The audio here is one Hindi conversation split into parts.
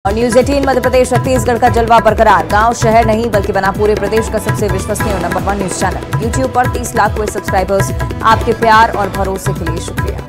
और न्यूज 18 मध्य प्रदेश छत्तीसगढ़ का जलवा बरकरार। गांव शहर नहीं बल्कि बना पूरे प्रदेश का सबसे विश्वसनीय नंबर 1 न्यूज चैनल। यूट्यूब पर 30 लाख हुए सब्सक्राइबर्स। आपके प्यार और भरोसे के लिए शुक्रिया।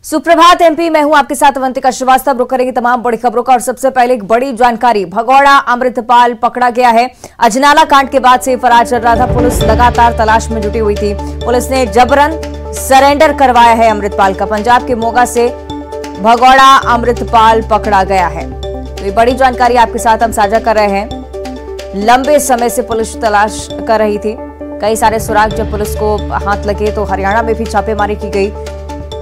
सुप्रभात एमपी, मैं हूं आपके साथ अवंतिका श्रीवास्तव। रुक करेंगे तमाम बड़ी खबरों का और सबसे पहले एक बड़ी जानकारी। भगौड़ा अमृतपाल पकड़ा गया है। अजनाला कांड के बाद से फरार चल रहा था। पुलिस लगातार तलाश में जुटी हुई थी। पुलिस ने जबरन सरेंडर करवाया है अमृतपाल का। पंजाब के मोगा से भगौड़ा अमृतपाल पकड़ा गया है। तो ये बड़ी जानकारी आपके साथ हम साझा कर रहे हैं। लंबे समय से पुलिस तलाश कर रही थी। कई सारे सुराग जब पुलिस को हाथ लगे तो हरियाणा में भी छापेमारी की गई।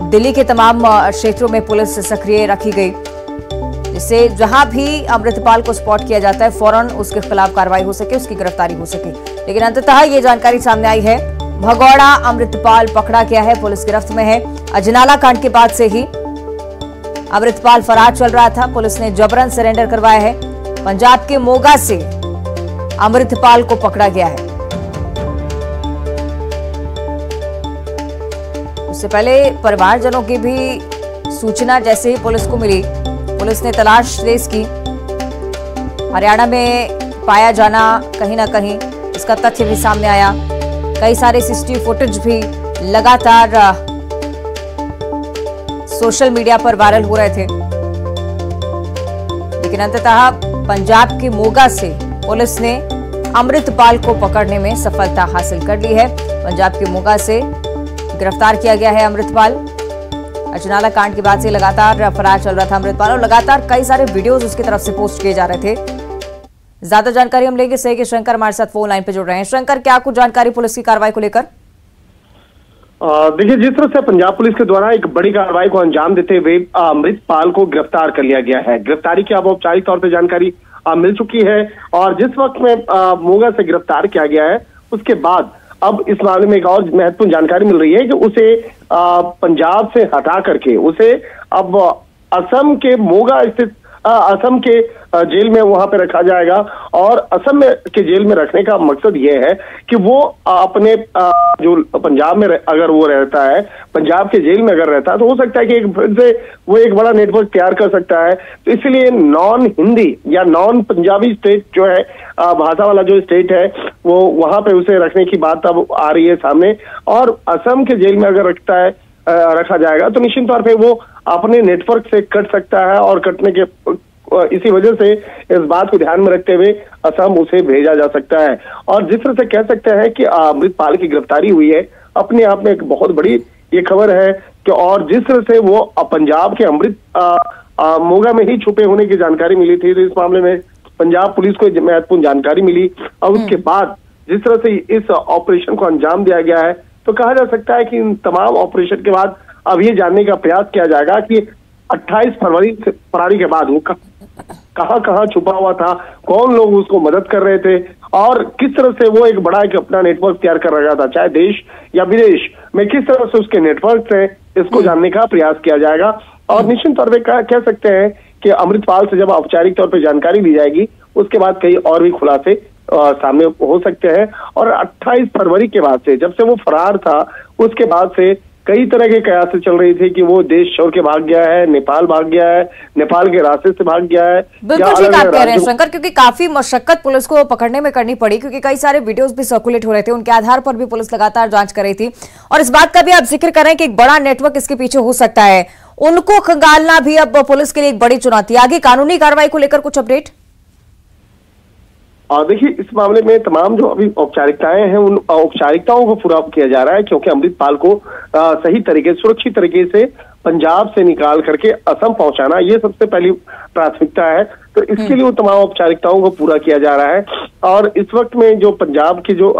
दिल्ली के तमाम क्षेत्रों में पुलिस सक्रिय रखी गई, जिससे जहां भी अमृतपाल को स्पॉट किया जाता है फौरन उसके खिलाफ कार्रवाई हो सके, उसकी गिरफ्तारी हो सके। लेकिन अंततः ये जानकारी सामने आई है, भगौड़ा अमृतपाल पकड़ा गया है, पुलिस गिरफ्त में है। अजनाला कांड के बाद से ही अमृतपाल फरार चल रहा था। पुलिस ने जबरन सरेंडर करवाया है। पंजाब के मोगा से अमृतपाल को पकड़ा गया है। उससे पहले परिवारजनों की भी सूचना जैसे ही पुलिस को मिली, पुलिस ने तलाश तेज की। हरियाणा में पाया जाना कहीं ना कहीं इसका तथ्य भी सामने आया। कई सारे सीसीटीवी फुटेज भी लगातार सोशल मीडिया पर वायरल हो रहे थे। लेकिन अंततः पंजाब के मोगा से पुलिस ने अमृतपाल को पकड़ने में सफलता हासिल कर ली है। पंजाब के मोगा से गिरफ्तार किया गया है अमृतपाल। अजनाला कांड के बाद से लगातार फरार चल रहा था अमृतपाल और लगातार कई सारे वीडियोस उसकी तरफ से पोस्ट किए जा रहे थे। ज्यादा जानकारी हम लेंगे सही कि शंकर हमारे साथ फोन लाइन पे जुड़ रहे हैं। शंकर, क्या कुछ जानकारी पुलिस की कार्रवाई को लेकर? देखिए, जिस तरह से पंजाब पुलिस के द्वारा एक बड़ी कार्रवाई को अंजाम देते हुए अमृतपाल को गिरफ्तार कर लिया गया है। गिरफ्तारी की अब औपचारिक तौर पर जानकारी मिल चुकी है और जिस वक्त में मोगा से गिरफ्तार किया गया है उसके बाद अब इस मामले में एक और महत्वपूर्ण जानकारी मिल रही है कि उसे पंजाब से हटा करके उसे अब असम के मोगा स्थित असम के जेल में वहां पे रखा जाएगा। और असम में के जेल में रखने का मकसद ये है कि वो अपने जो पंजाब में अगर वो रहता है, पंजाब के जेल में अगर रहता है तो हो सकता है कि फिर से वो एक बड़ा नेटवर्क तैयार कर सकता है। तो इसलिए नॉन हिंदी या नॉन पंजाबी स्टेट जो है, भाषा वाला जो स्टेट है, वो वहां पे उसे रखने की बात अब आ रही है सामने। और असम के जेल में अगर रखा जाएगा तो निश्चित तौर पे वो अपने नेटवर्क से कट सकता है और कटने के इसी वजह से इस बात को ध्यान में रखते हुए असम उसे भेजा जा सकता है। और जिस तरह से कह सकते हैं कि अमृतपाल की गिरफ्तारी हुई है, अपने आप में एक बहुत बड़ी ये खबर है कि और जिस तरह से वो पंजाब के मोगा में ही छुपे होने की जानकारी मिली थी, तो इस मामले में पंजाब पुलिस को महत्वपूर्ण जानकारी मिली और उसके बाद जिस तरह से इस ऑपरेशन को अंजाम दिया गया है, तो कहा जा सकता है कि इन तमाम ऑपरेशन के बाद अब ये जानने का प्रयास किया जाएगा कि 28 फरवरी के बाद वो कहां छुपा हुआ था, कौन लोग उसको मदद कर रहे थे और किस तरह से वो एक बड़ा अपना नेटवर्क तैयार कर रहा था, चाहे देश या विदेश में किस तरह से उसके नेटवर्क से इसको जानने का प्रयास किया जाएगा। और निश्चित तौर पर कह सकते हैं कि अमृतपाल से जब औपचारिक तौर पर जानकारी ली जाएगी उसके बाद कई और भी खुलासे सामने हो सकते हैं। और 28 फरवरी के बाद से, जब से वो फरार था, उसके बाद से कई तरह के कयास चल रही थी कि वो देश छोड़ के भाग गया है, नेपाल भाग गया है, नेपाल के रास्ते से भाग गया है। बिल्कुल ठीक आप कह रहे हैं शंकर, क्योंकि काफी मशक्कत पुलिस को पकड़ने में करनी पड़ी, क्योंकि कई सारे वीडियोस भी सर्कुलेट हो रहे थे। उनके आधार पर भी पुलिस लगातार जांच कर रही थी। और इस बात का भी आप जिक्र कर रहे हैं कि एक बड़ा नेटवर्क इसके पीछे हो सकता है। उनको खंगालना भी अब पुलिस के लिए एक बड़ी चुनौती। आगे कानूनी कार्रवाई को लेकर कुछ अपडेट? देखिए, इस मामले में तमाम जो अभी औपचारिकताएं हैं उन औपचारिकताओं को पूरा किया जा रहा है, क्योंकि अमृतपाल को सही तरीके सुरक्षित तरीके से पंजाब से निकाल करके असम पहुंचाना ये सबसे पहली प्राथमिकता है। तो इसके लिए वो तमाम औपचारिकताओं को पूरा किया जा रहा है। और इस वक्त में जो पंजाब की जो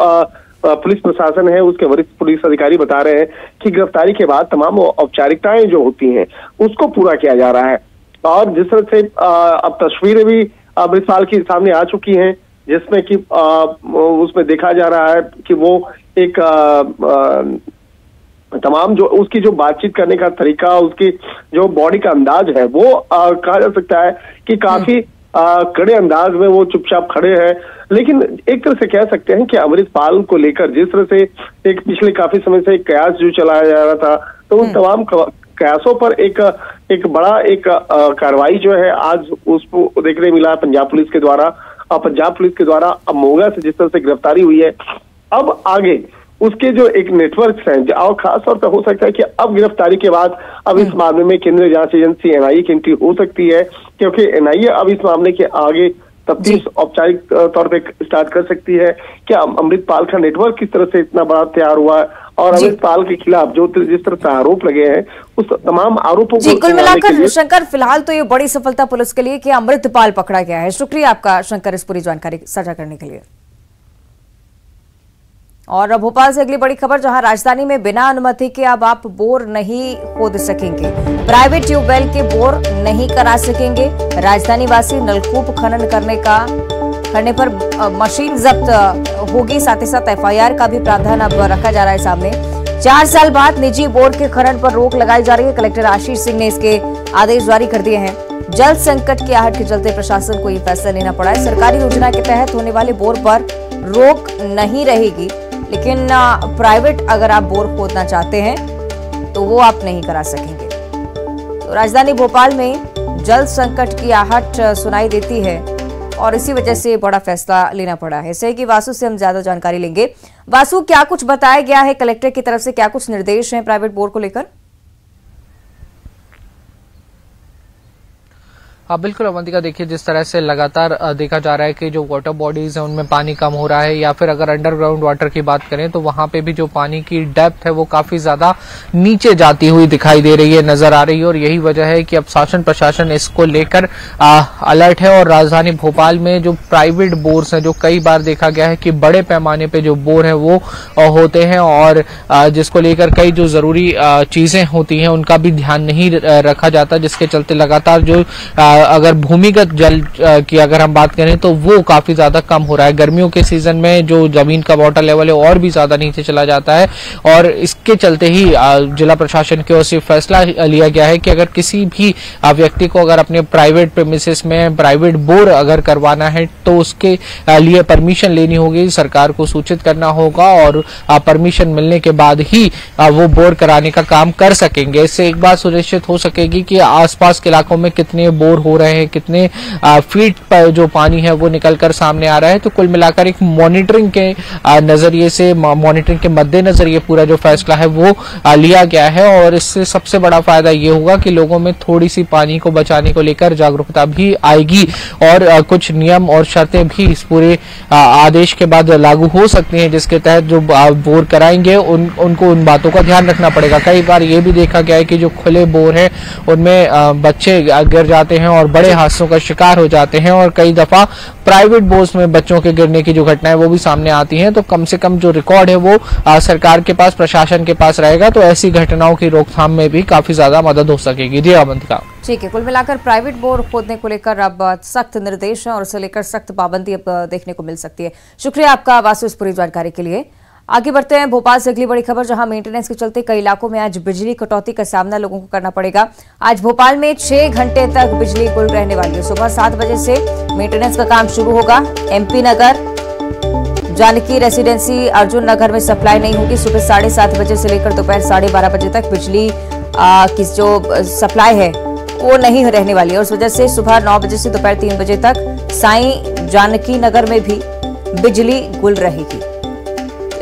पुलिस प्रशासन है, उसके वरिष्ठ पुलिस अधिकारी बता रहे हैं कि गिरफ्तारी के बाद तमाम औपचारिकताएं जो होती हैं उसको पूरा किया जा रहा है। और जिस तरह से अब तस्वीरें भी अमृतपाल की सामने आ चुकी हैं, जिसमें कि उसमें देखा जा रहा है कि वो एक तमाम जो उसकी जो बातचीत करने का तरीका, उसकी जो बॉडी का अंदाज है, वो कहा जा सकता है कि काफी कड़े अंदाज में वो चुपचाप खड़े हैं। लेकिन एक तरह से कह सकते हैं कि अमृतपाल को लेकर जिस तरह से एक पिछले काफी समय से एक कयास जो चलाया जा रहा था, तो उन तमाम कयासों पर एक बड़ा कार्रवाई जो है आज उसको देखने मिला पंजाब पुलिस के द्वारा। पंजाब पुलिस के द्वारा अब मोगा से जिस तरह से गिरफ्तारी हुई है, अब आगे उसके जो एक नेटवर्क हैं, और खास तौर पर हो सकता है कि अब गिरफ्तारी के बाद अब इस मामले में केंद्रीय जांच एजेंसी एनआईए की एंट्री हो सकती है, क्योंकि एनआईए अब इस मामले के आगे तफ्तीश औपचारिक तौर पे स्टार्ट कर सकती है। क्या अमृतपाल का नेटवर्क किस तरह से इतना बड़ा तैयार हुआ है, और अमृतपाल के खिलाफ जो जिस तरह से आरोप लगे हैं उस तमाम आरोपों को कुल मिलाकर शंकर फिलहाल तो ये बड़ी सफलता पुलिस के लिए कि अमृतपाल पकड़ा गया है। शुक्रिया आपका शंकर इस पूरी जानकारी साझा करने के लिए। और भोपाल से अगली बड़ी खबर, जहां राजधानी में बिना अनुमति के अब आप बोर नहीं खोद सकेंगे, प्राइवेट ट्यूबवेल के बोर नहीं करा सकेंगे। राजधानी वासी नलकूप खनन करने पर मशीन जब्त होगी। साथ ही साथ एफआईआर का भी प्रावधान अब रखा जा रहा है सामने। 4 साल बाद निजी बोर के खनन पर रोक लगाई जा रही है। कलेक्टर आशीष सिंह ने इसके आदेश जारी कर दिए हैं। जल संकट की आहट के चलते प्रशासन को ये फैसला लेना पड़ा है। सरकारी योजना के तहत होने वाले बोर पर रोक नहीं रहेगी, लेकिन प्राइवेट अगर आप बोर खोदना चाहते हैं तो वो आप नहीं करा सकेंगे। तो राजधानी भोपाल में जल संकट की आहट सुनाई देती है और इसी वजह से बड़ा फैसला लेना पड़ा है। ऐसे कि वासु से हम ज्यादा जानकारी लेंगे। वासु, क्या कुछ बताया गया है कलेक्टर की तरफ से, क्या कुछ निर्देश हैं प्राइवेट बोर को लेकर? हाँ बिल्कुल अवंतिका, देखिए जिस तरह से लगातार देखा जा रहा है कि जो वाटर बॉडीज हैं उनमें पानी कम हो रहा है, या फिर अगर अंडरग्राउंड वाटर की बात करें तो वहां पे भी जो पानी की डेप्थ है वो काफी ज्यादा नीचे जाती हुई दिखाई दे रही है, नजर आ रही है। और यही वजह है कि अब शासन प्रशासन इसको लेकर अलर्ट है। और राजधानी भोपाल में जो प्राइवेट बोर्स हैं, जो कई बार देखा गया है कि बड़े पैमाने पे जो बोर है वो होते हैं और जिसको लेकर कई जो जरूरी चीजें होती हैं उनका भी ध्यान नहीं रखा जाता, जिसके चलते लगातार जो अगर भूमिगत जल की अगर हम बात करें तो वो काफी ज्यादा कम हो रहा है। गर्मियों के सीजन में जो जमीन का वाटर लेवल है और भी ज्यादा नीचे चला जाता है, और इसके चलते ही जिला प्रशासन की ओर से फैसला लिया गया है कि अगर किसी भी व्यक्ति को अगर अपने प्राइवेट प्रेमिसेस में प्राइवेट बोर अगर करवाना है तो उसके लिए परमिशन लेनी होगी, सरकार को सूचित करना होगा और परमिशन मिलने के बाद ही वो बोर कराने का काम कर सकेंगे। इससे एक बात सुनिश्चित हो सकेगी कि आसपास के इलाकों में कितने बोर हो रहे हैं, कितने फीट पर जो पानी है वो निकलकर सामने आ रहा है। तो कुल मिलाकर एक मॉनिटरिंग के नजरिए से, मॉनिटरिंग के मद्देनजर ये पूरा जो फैसला है वो लिया गया है। और इससे सबसे बड़ा फायदा ये होगा कि लोगों में थोड़ी सी पानी को बचाने को लेकर जागरूकता भी आएगी और कुछ नियम और शर्तें भी इस पूरे आदेश के बाद लागू हो सकती हैं, जिसके तहत जो बोर कराएंगे उनको उन बातों का ध्यान रखना पड़ेगा। कई बार ये भी देखा गया है कि जो खुले बोर है उनमें बच्चे गिर जाते हैं और बड़े हादसों का शिकार हो जाते हैं, और कई दफा प्राइवेट बोर्स में बच्चों के गिरने की जो घटनाएं वो भी सामने आती हैं। तो कम से कम जो रिकॉर्ड है वो सरकार के पास, प्रशासन के पास रहेगा, तो ऐसी घटनाओं की रोकथाम में भी काफी ज्यादा मदद हो सकेगी। जी अवंतिका। ठीक है, कुल मिलाकर प्राइवेट बोर खोदने को लेकर अब सख्त निर्देश है और उसे लेकर सख्त पाबंदी अब देखने को मिल सकती है। शुक्रिया आपका वासु इस पूरी जानकारी के लिए। आगे बढ़ते हैं भोपाल से अगली बड़ी खबर, जहां मेंटेनेंस के चलते कई इलाकों में आज बिजली कटौती का सामना लोगों को करना पड़ेगा। आज भोपाल में 6 घंटे तक बिजली गुल रहने वाली है। सुबह 7 बजे से मेंटेनेंस का काम शुरू होगा। एमपी नगर, जानकी रेसिडेंसी, अर्जुन नगर में सप्लाई नहीं होगी। सुबह 7:30 बजे से लेकर दोपहर 12:30 बजे तक बिजली की जो सप्लाई है वो नहीं रहने वाली है। उस वजह से सुबह 9 बजे से दोपहर 3 बजे तक साईं जानकी नगर में भी बिजली गुल रहेगी।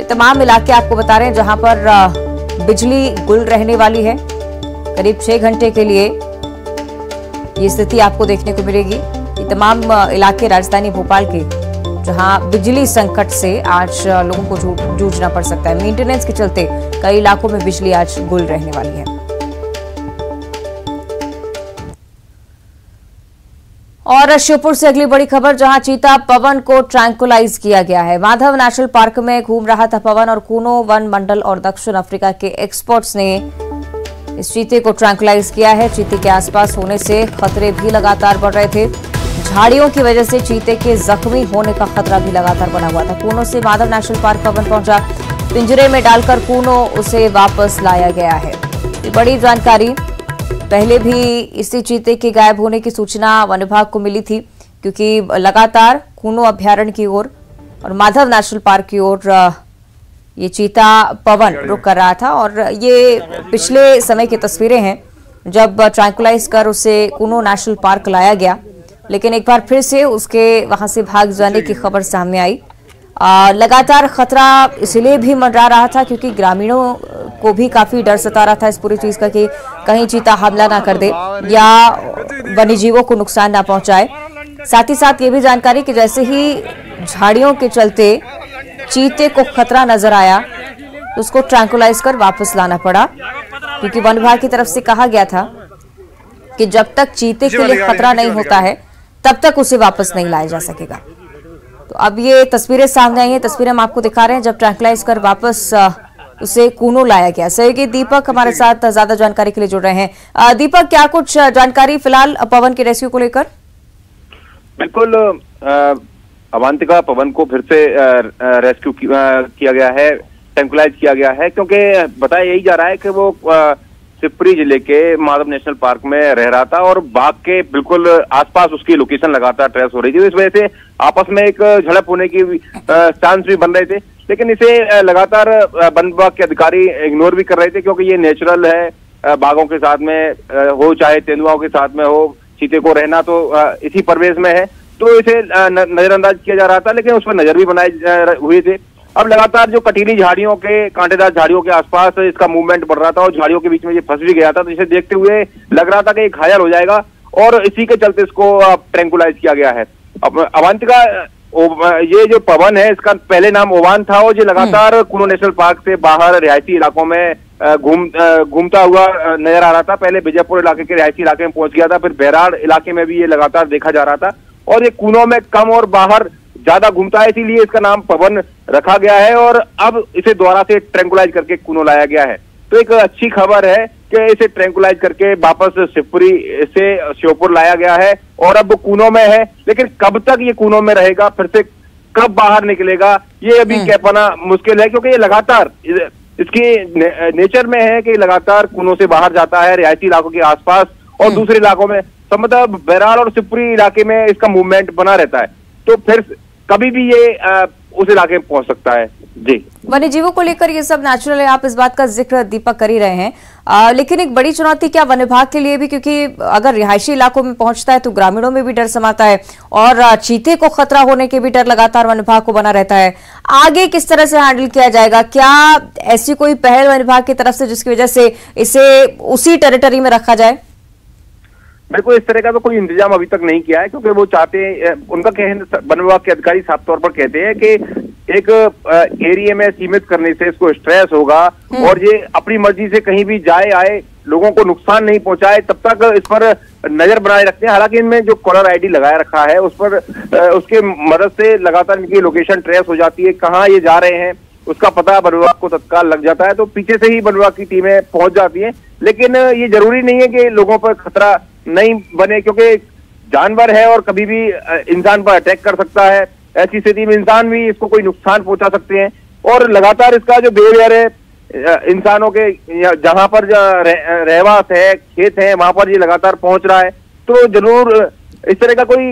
तमाम इलाके आपको बता रहे हैं जहां पर बिजली गुल रहने वाली है। करीब 6 घंटे के लिए ये स्थिति आपको देखने को मिलेगी। ये तमाम इलाके राजधानी भोपाल के जहां बिजली संकट से आज लोगों को जूझना पड़ सकता है। मेंटेनेंस के चलते कई इलाकों में बिजली आज गुल रहने वाली है। और शिवपुर से अगली बड़ी खबर, जहां चीता पवन को ट्रैंकुलाइज किया गया है। माधव नेशनल पार्क में घूम रहा था पवन और कूनो वन मंडल और दक्षिण अफ्रीका के एक्सपर्ट्स ने इस चीते को ट्रैंकुलाइज किया है। चीते के आसपास होने से खतरे भी लगातार बढ़ रहे थे। झाड़ियों की वजह से चीते के जख्मी होने का खतरा भी लगातार बना हुआ था। कूनो से माधव नेशनल पार्क पवन पहुंचा। पिंजरे में डालकर कूनो उसे वापस लाया गया है। ये बड़ी जानकारी। पहले भी इसी चीते के गायब होने की सूचना वन विभाग को मिली थी, क्योंकि लगातार कूनो अभ्यारण्य की ओर और माधव नेशनल पार्क की ओर ये चीता पवन रुक कर रहा था। और ये पिछले समय की तस्वीरें हैं जब ट्रैंकुलाइज कर उसे कूनो नेशनल पार्क लाया गया, लेकिन एक बार फिर से उसके वहां से भाग जाने की खबर सामने आई। लगातार खतरा इसलिए भी मंडरा रहा था क्योंकि ग्रामीणों को भी काफी डर सता रहा था इस पूरी चीज का कि कहीं चीता हमला ना कर दे या वन्यजीवों को नुकसान ना पहुंचाए। साथ ही साथ ये भी जानकारी कि जैसे ही झाड़ियों के चलते चीते को खतरा नजर आया तो उसको ट्रैंकुलाइज कर वापस लाना पड़ा, क्योंकि वन विभाग की तरफ से कहा गया था कि जब तक चीते के लिए खतरा नहीं होता है तब तक उसे वापस नहीं लाया जा सकेगा। तो अब ये तस्वीरें सामने आई हैं, तस्वीरें हम आपको दिखा रहे हैं जब ट्रैंकुलाइज कर वापस उसे कूनो लाया गया। सहयोगी दीपक हमारे साथ ज्यादा जानकारी के लिए जुड़ रहे हैं। दीपक, क्या कुछ जानकारी फिलहाल पवन के रेस्क्यू को लेकर? बिल्कुल, अवंतिका पवन को फिर से रेस्क्यू किया गया है, ट्रैंकुलाइज किया गया है, क्योंकि बताया यही जा रहा है कि वो शिवपुरी जिले के माधव नेशनल पार्क में रह रहा था और बाघ के बिल्कुल आसपास उसकी लोकेशन लगातार ट्रेस हो रही थी। इस वजह से आपस में एक झड़प होने की चांस भी बन रहे थे, लेकिन इसे लगातार वन विभाग के अधिकारी इग्नोर भी कर रहे थे, क्योंकि ये नेचुरल है। बाघों के साथ में हो चाहे तेंदुआओं के साथ में हो, चीते को रहना तो इसी परिवेश में है, तो इसे नजरअंदाज किया जा रहा था, लेकिन उस पर नजर भी बनाए हुए थे। अब लगातार जो कटीली झाड़ियों के, कांटेदार झाड़ियों के आसपास इसका मूवमेंट बढ़ रहा था और झाड़ियों के बीच में ये फंस भी गया था, तो इसे देखते हुए लग रहा था कि ये घायल हो जाएगा और इसी के चलते इसको ट्रैंकुलाइज किया गया है। अब अवंतिका, ये जो पवन है इसका पहले नाम ओवान था और ये लगातार कूनो नेशनल पार्क से बाहर रिहायशी इलाकों में घूमता हुआ नजर आ रहा था। पहले विजयपुर इलाके के रिहायशी इलाके में पहुंच गया था, फिर बैराड़ इलाके में भी ये लगातार देखा जा रहा था और ये कूनो में कम और बाहर ज्यादा घूमता है, इसीलिए इसका नाम पवन रखा गया है और अब इसे दोबारा से ट्रैंकुलाइज करके कूनो लाया गया है। तो एक अच्छी खबर है कि इसे ट्रैंकुलाइज करके वापस शिवपुरी से श्योपुर लाया गया है और अब वो कूनो में है, लेकिन कब तक ये कूनो में रहेगा, फिर से कब बाहर निकलेगा, ये अभी कह पाना मुश्किल है, क्योंकि ये लगातार इसकी नेचर में है कि लगातार कूनो से बाहर जाता है रिहायशी इलाकों के आसपास और दूसरे इलाकों में, मतलब बैराड़ और शिवपुरी इलाके में इसका मूवमेंट बना रहता है, तो फिर कभी भी ये उस इलाके में पहुंच सकता है। जी, वन्य जीवों को लेकर ये सब नेचुरल है, आप इस बात का जिक्र दीपक कर ही रहे हैं, लेकिन एक बड़ी चुनौती क्या वन विभाग के लिए भी, क्योंकि अगर रिहायशी इलाकों में पहुंचता है तो ग्रामीणों में भी डर समाता है और चीते को खतरा होने के भी डर लगातार वन विभाग को बना रहता है। आगे किस तरह से हैंडल किया जाएगा? क्या ऐसी कोई पहल वन विभाग की तरफ से जिसकी वजह से इसे उसी टेरिटरी में रखा जाए? बिल्कुल, इस तरह का तो कोई इंतजाम अभी तक नहीं किया है, क्योंकि वो चाहते हैं, उनका कहना, वन विभाग के अधिकारी साफ तौर पर कहते हैं कि एक एरिया में सीमित करने से इसको स्ट्रेस होगा और ये अपनी मर्जी से कहीं भी जाए आए, लोगों को नुकसान नहीं पहुंचाए, तब तक इस पर नजर बनाए रखते हैं। हालांकि इनमें जो कॉलर आईडी लगाया रखा है उस पर उसके मदद से लगातार इनकी लोकेशन ट्रेस हो जाती है, कहाँ ये जा रहे हैं उसका पता वन विभाग को तत्काल लग जाता है, तो पीछे से ही वन विभाग की टीमें पहुंच जाती हैं। लेकिन ये जरूरी नहीं है कि लोगों पर खतरा नहीं बने, क्योंकि जानवर है और कभी भी इंसान पर अटैक कर सकता है, ऐसी स्थिति में इंसान भी इसको कोई नुकसान पहुंचा सकते हैं और लगातार इसका जो बिहेवियर है इंसानों के, जहां पर रहवास है, खेत है, वहां पर ये लगातार पहुंच रहा है, तो जरूर इस तरह का कोई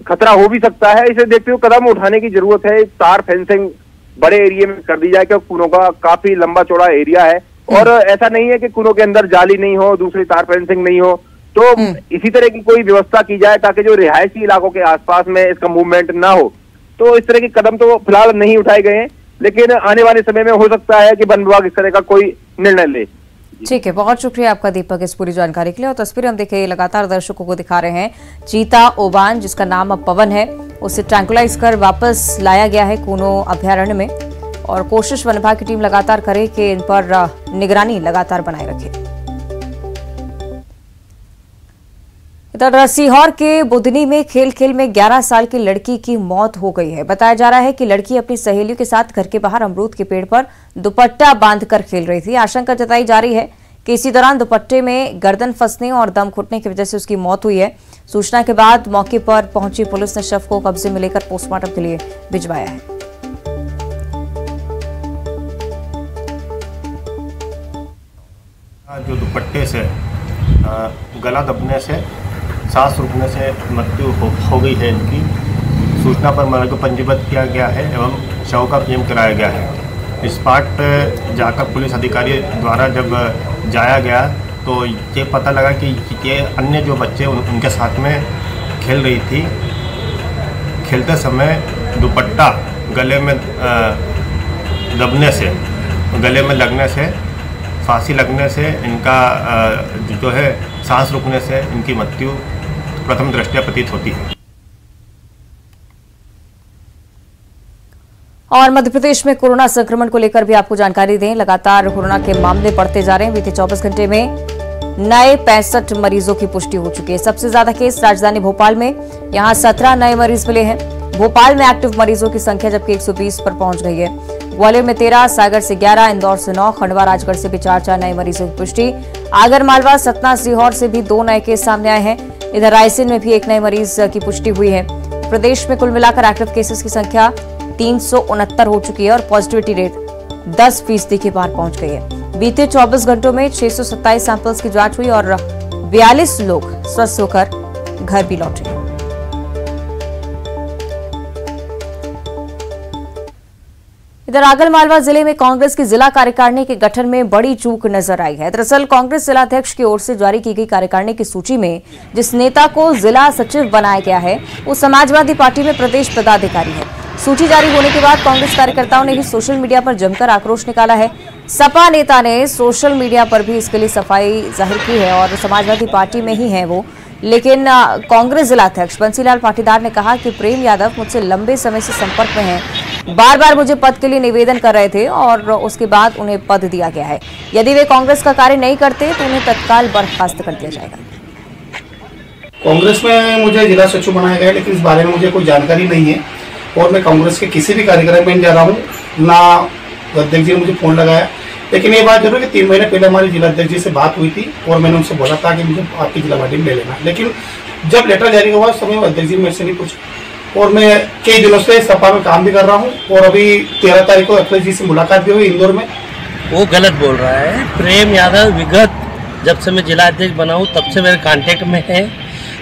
खतरा हो भी सकता है। इसे देखते हुए कदम उठाने की जरूरत है, तार फेंसिंग बड़े एरिया में कर दी जाए, क्योंकि कूनो का काफी लंबा चौड़ा एरिया है और ऐसा नहीं है कि कूनो के अंदर जाली नहीं हो, दूसरी तार फेंसिंग नहीं हो, तो इसी तरह की कोई व्यवस्था की जाए ताकि जो रिहायशी इलाकों के आसपास में इसका मूवमेंट ना हो। तो इस तरह के कदम तो फिलहाल नहीं उठाए गए हैं, लेकिन आने वाले समय में हो सकता है कि वन विभाग इस तरह का कोई निर्णय ले। ठीक है, बहुत शुक्रिया आपका दीपक इस पूरी जानकारी के लिए। और तस्वीरें हम देखे लगातार दर्शकों को दिखा रहे हैं, चीता ओवान जिसका नाम अब पवन है, उसे ट्रैंकुलाइज कर वापस लाया गया है कूनो अभ्यारण्य में और कोशिश वन विभाग की टीम लगातार करे कि इन पर निगरानी लगातार बनाए रखे। इधर सीहोर के बुधनी में खेल खेल में 11 साल की लड़की की मौत हो गई है। बताया जा रहा है कि लड़की अपनी सहेलियों के साथ घर के बाहर अमरूद के पेड़ पर दुपट्टा बांधकर खेल रही थी। आशंका जताई जा रही है कि इसी दौरान दुपट्टे में गर्दन फंसने और दम घुटने की वजह से उसकी मौत हुई है। सूचना के बाद मौके पर पहुंची पुलिस ने शव को कब्जे में लेकर पोस्टमार्टम के लिए भिजवाया है। जो दुपट्टे से गला दबने से सांस रुकने से मृत्यु हो गई है। इनकी सूचना पर मृतक को पंजीबद्ध किया गया है एवं शव का पीएम कराया गया है। स्पॉट पर जाकर पुलिस अधिकारी द्वारा जब जाया गया तो ये पता लगा कि ये अन्य जो बच्चे उनके साथ में खेल रही थी, खेलते समय दुपट्टा गले में गले में लगने से, फांसी लगने से इनका जो है सांस रुकने से इनकी मृत्यु प्रथम दृष्टया प्रतीत होती है। और मध्य प्रदेश में कोरोना संक्रमण को लेकर भी आपको जानकारी दें। लगातार कोरोना के मामले बढ़ते जा रहे हैं। बीते 24 घंटे में नए 65 मरीजों की पुष्टि हो चुकी है। सबसे ज्यादा केस राजधानी भोपाल में, यहां 17 नए मरीज मिले हैं। भोपाल में एक्टिव मरीजों की संख्या जबकि 120 पर पहुंच गई है। ग्वालियर में 13, सागर से 11, इंदौर से 9, खंडवा राजगढ़ से भी 4 नए मरीजों की पुष्टि। आगर मालवा, सतना, सीहोर से भी 2 नए केस सामने आए हैं। इधर रायसेन में भी 1 नए मरीज की पुष्टि हुई है। प्रदेश में कुल मिलाकर एक्टिव केसेस की संख्या 369 हो चुकी है और पॉजिटिविटी रेट 10% के पार पहुंच गई है। बीते 24 घंटों में 627 सैंपल्स की जांच हुई और 42 लोग स्वस्थ होकर घर भी लौटे। इधर आगरमालवा जिले में कांग्रेस की जिला कार्यकारिणी के गठन में बड़ी चूक नजर आई है। दरअसल कांग्रेस जिला अध्यक्ष की ओर से जारी की गई कार्यकारिणी की सूची में जिस नेता को जिला सचिव बनाया गया है वो समाजवादी पार्टी में प्रदेश पदाधिकारी है। सूची जारी होने के बाद कांग्रेस कार्यकर्ताओं ने भी सोशल मीडिया पर जमकर आक्रोश निकाला है। सपा नेता ने सोशल मीडिया पर भी इसके लिए सफाई जाहिर की है और समाजवादी पार्टी में ही है वो। लेकिन कांग्रेस जिला अध्यक्ष बंसीलाल पाटीदार ने कहा कि प्रेम यादव मुझसे लंबे समय से संपर्क में हैं, बार बार मुझे पद के लिए निवेदन कर रहे थे और उसके बाद उन्हें पद दिया गया है। यदि वे कांग्रेस का कार्य नहीं करते तो उन्हें तत्काल बर्खास्त कर दिया जाएगा। कांग्रेस में मुझे जिला सचिव बनाया गया है, लेकिन इस बारे में मुझे कोई जानकारी नहीं है और मैं कांग्रेस के किसी भी कार्यक्रम में नहीं जा रहा हूँ, ना अध्यक्ष जी ने मुझे फोन लगाया। लेकिन ये बात जरूर है कि 3 महीने पहले हमारी जिला अध्यक्ष जी से बात हुई थी और मैंने उनसे बोला था कि मुझे आपकी जिला पार्टी में ले लेना। लेकिन जब लेटर जारी हुआ उस समय अध्यक्ष जी मेरे से नहीं पूछा और मैं कई दिनों से सपा में काम भी कर रहा हूँ और अभी 13 तारीख को अखिलेश जी से मुलाकात भी हुई इंदौर में। वो गलत बोल रहा है। प्रेम यादव विगत जब से मैं जिला अध्यक्ष बना हूँ तब से मेरे कांटेक्ट में है।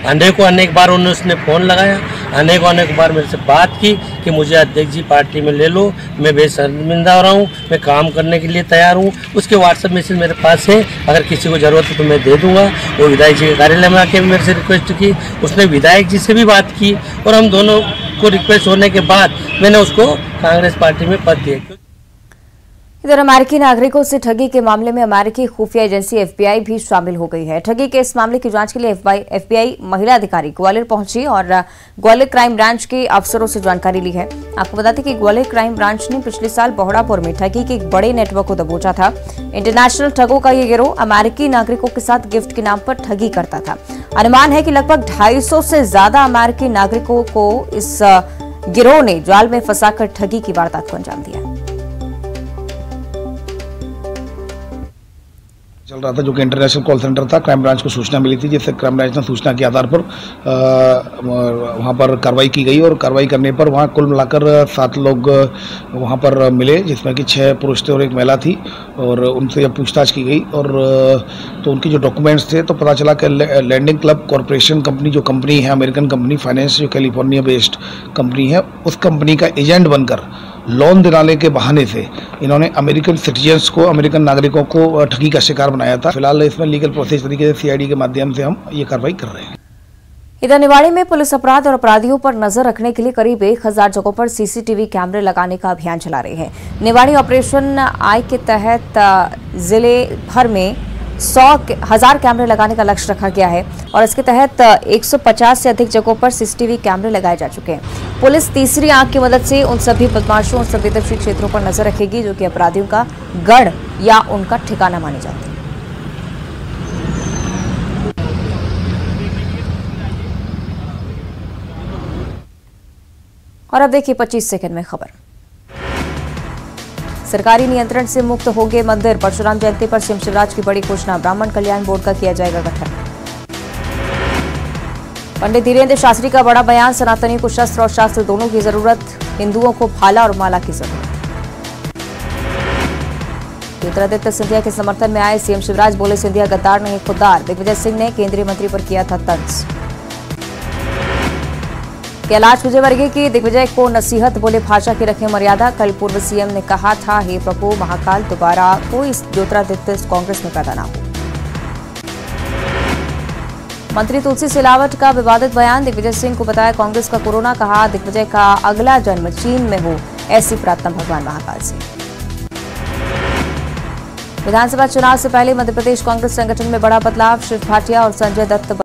अनेक बार उसने फ़ोन लगाया, अनेक बार मेरे से बात की कि मुझे अध्यक्ष जी पार्टी में ले लो, मैं बेशर्मिंदा हो रहा हूँ, मैं काम करने के लिए तैयार हूँ। उसके व्हाट्सएप मैसेज मेरे पास है, अगर किसी को ज़रूरत है तो मैं दे दूँगा। वो विधायक जी के कार्यालय में आके मेरे से रिक्वेस्ट की, उसने विधायक जी से भी बात की और हम दोनों को रिक्वेस्ट होने के बाद मैंने उसको कांग्रेस पार्टी में पद दिया। इधर अमेरिकी नागरिकों से ठगी के मामले में अमेरिकी खुफिया एजेंसी एफबीआई भी शामिल हो गई है। ठगी के इस मामले की जांच के लिए एफबीआई महिला अधिकारी ग्वालियर पहुंची और ग्वालियर क्राइम ब्रांच के अफसरों से जानकारी ली है। आपको बता दें कि ग्वालियर क्राइम ब्रांच ने पिछले साल बहोड़ापुर में ठगी के एक बड़े नेटवर्क को दबोचा था। इंटरनेशनल ठगों का ये गिरोह अमेरिकी नागरिकों के साथ गिफ्ट के नाम पर ठगी करता था। अनुमान है कि लगभग 250 से ज्यादा अमेरिकी नागरिकों को इस गिरोह ने जाल में फंसाकर ठगी की वारदात को अंजाम दिया। चल रहा था जो कि इंटरनेशनल कॉल सेंटर था। क्राइम ब्रांच को सूचना मिली थी, जिससे क्राइम ब्रांच ने सूचना के आधार पर वहां पर कार्रवाई की गई और कार्रवाई करने पर वहां कुल मिलाकर 7 लोग वहां पर मिले, जिसमें कि 6 पुरुष थे और 1 महिला थी। और उनसे जब पूछताछ की गई और तो उनके जो डॉक्यूमेंट्स थे तो पता चला कि लैंडिंग क्लब कॉरपोरेशन कंपनी जो कंपनी है, अमेरिकन कंपनी फाइनेंस जो कैलिफोर्निया बेस्ड कंपनी है, उस कंपनी का एजेंट बनकर लोन दिलाने के बहाने से इन्होंने अमेरिकन सिटीजन्स को, अमेरिकन नागरिकों को ठगी का शिकार बनाया था। फिलहाल इसमें लीगल प्रोसेस तरीके से सीआईडी के माध्यम से हम ये कार्रवाई कर रहे हैं। इधर निवाड़ी में पुलिस अपराध और अपराधियों पर नजर रखने के लिए करीब 1000 जगहों पर सीसीटीवी कैमरे लगाने का अभियान चला रही है। निवाड़ी ऑपरेशन आई के तहत जिले भर में 100,000 कैमरे लगाने का लक्ष्य रखा गया है और इसके तहत 150 से अधिक जगहों पर सीसीटीवी कैमरे लगाए जा चुके हैं। पुलिस तीसरी आंख की मदद से उन सभी बदमाशों और संवेदनशील क्षेत्रों पर नजर रखेगी जो कि अपराधियों का गढ़ या उनका ठिकाना माने जाते हैं। और अब देखिए 25 सेकंड में खबर। सरकारी नियंत्रण से मुक्त होंगे मंदिर। परशुराम जयंती पर सीएम शिवराज की बड़ी घोषणा। ब्राह्मण कल्याण बोर्ड का किया जाएगा गठन। पंडित धीरेन्द्र शास्त्री का बड़ा बयान। सनातनियों को शस्त्र और शास्त्र दोनों की जरूरत, हिंदुओं को भाला और माला की जरूरत। ज्योतिरादित्य सिंधिया के समर्थन में आए सीएम शिवराज, बोले सिंधिया गद्दार नहीं खुददार। दिग्विजय सिंह ने केंद्रीय मंत्री पर किया था तंज। कैलाश विजयवर्गीय की दिग्विजय को नसीहत बोले, भाषा की रखें मर्यादा। कल पूर्व सीएम ने कहा था, हे प्रभु महाकाल दोबारा कोई ज्योतिरादित्य कांग्रेस में पैदा ना हो। मंत्री तुलसी सिलावट का विवादित बयान, दिग्विजय सिंह को बताया कांग्रेस का कोरोना, कहा दिग्विजय का अगला जन्म चीन में हो, ऐसी प्रार्थना भगवान महाकाल से। विधानसभा चुनाव से पहले मध्य प्रदेश कांग्रेस संगठन में बड़ा बदलाव, शिव भाटिया और संजय दत्त